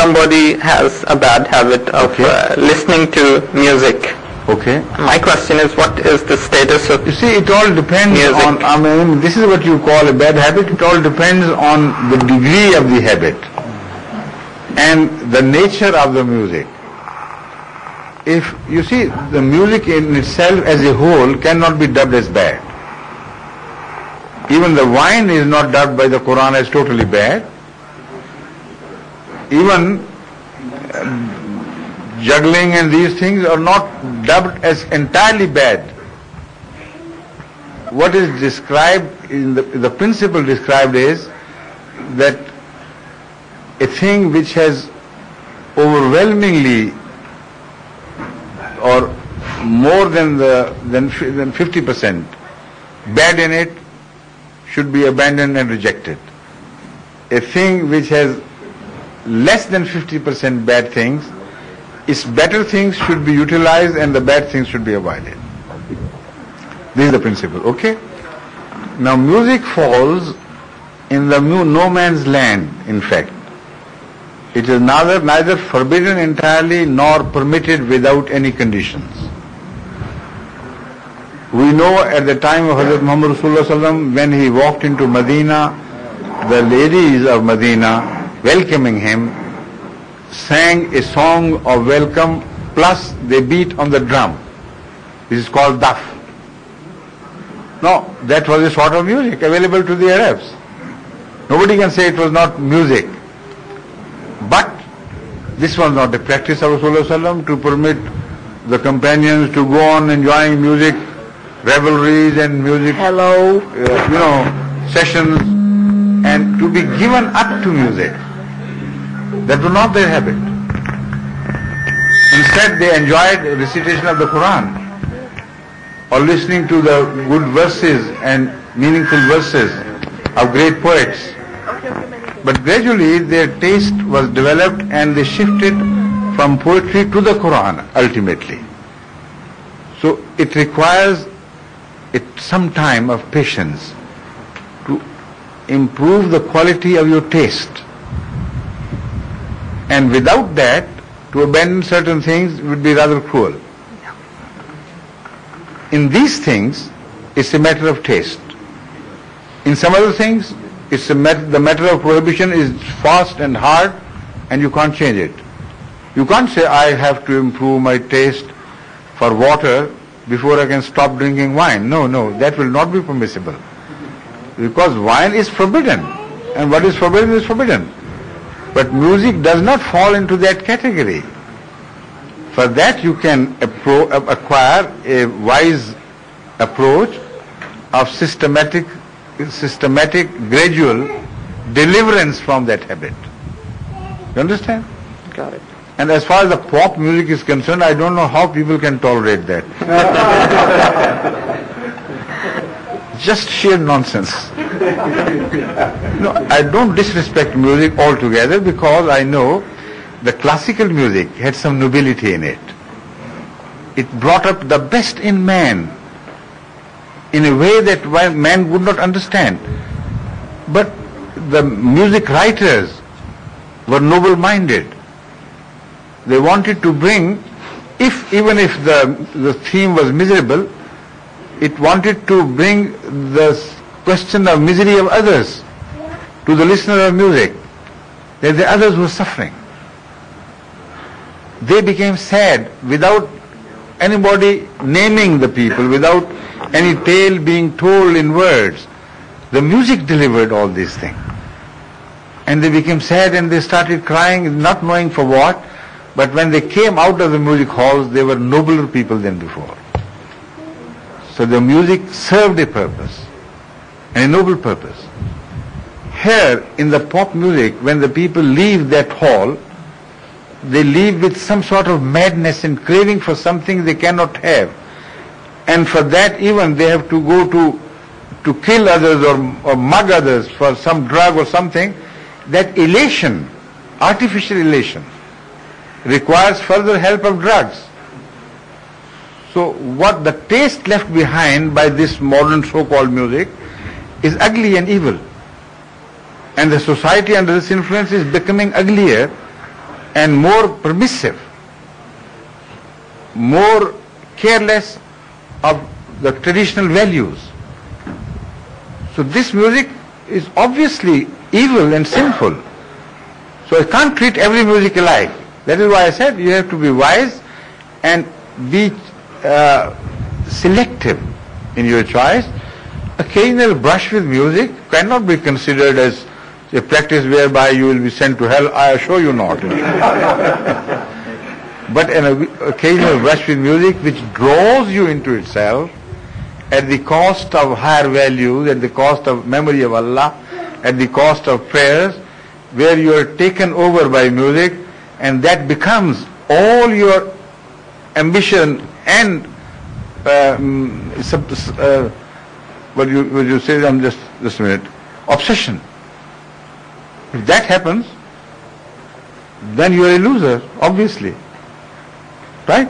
somebody has a bad habit of listening to music. Okay. My question is, what is the status of You see, it all depends music? on, I mean, this is what you call a bad habit. It all depends on the degree of the habit and the nature of the music. If you see, the music in itself as a whole cannot be dubbed as bad. Even the wine is not dubbed by the Quran as totally bad. Even juggling and these things are not dubbed as entirely bad. What is described, in the principle described is that a thing which has overwhelmingly or more than 50% bad in it should be abandoned and rejected. A thing which has less than 50% bad things, its better things should be utilized and the bad things should be avoided. This is the principle, okay? Now music falls in the no man's land, in fact. It is neither forbidden entirely nor permitted without any conditions. We know at the time of Hazrat Muhammad Rasulullah Sallam, when he walked into Medina, the ladies of Medina welcoming him sang a song of welcome, plus they beat on the drum. This is called daf. No, that was a sort of music available to the Arabs. Nobody can say it was not music. But this was not the practice of Rasulullah Sallam to permit the companions to go on enjoying music, revelries and music, sessions, and to be given up to music. That was not their habit. Instead, they enjoyed recitation of the Quran or listening to the good verses and meaningful verses of great poets. But gradually their taste was developed and they shifted from poetry to the Quran ultimately. So it requires some time of patience to improve the quality of your taste. And without that, to abandon certain things would be rather cruel. In these things, it's a matter of taste. In some other things, the matter of prohibition is fast and hard, and you can't change it. You can't say, I have to improve my taste for water before I can stop drinking wine. No, that will not be permissible. Because wine is forbidden, and what is forbidden is forbidden. But music does not fall into that category. For that you can acquire a wise approach of systematic, gradual deliverance from that habit. You understand? Got it. And as far as the pop music is concerned, I don't know how people can tolerate that. Just sheer nonsense. No, I don't disrespect music altogether because I know the classical music had some nobility in it. It brought up the best in man in a way that man would not understand. But the music writers were noble-minded. They wanted to bring, even if the theme was miserable, it wanted to bring the question of misery of others to the listener of music, that the others were suffering. They became sad without anybody naming the people, without any tale being told in words. The music delivered all these things. And they became sad and they started crying, not knowing for what, but when they came out of the music halls, they were nobler people than before. So the music served a purpose, and a noble purpose. Here, in the pop music, when the people leave that hall, they leave with some sort of madness and craving for something they cannot have. And for that even they have to go to kill others or mug others for some drug or something. That elation, artificial elation, requires further help of drugs. So what the taste left behind by this modern so-called music is ugly and evil. And the society under this influence is becoming uglier and more permissive, more careless of the traditional values. So this music is obviously evil and sinful. So I can't treat every music alike. That is why I said you have to be wise and be selective in your choice. Occasional brush with music cannot be considered as a practice whereby you will be sent to hell. I assure you not. But an occasional brush with music which draws you into itself at the cost of higher values, at the cost of memory of Allah, at the cost of prayers, where you are taken over by music, and that becomes all your ambition and what you say, just a minute, obsession. If that happens, then you are a loser, obviously. Right?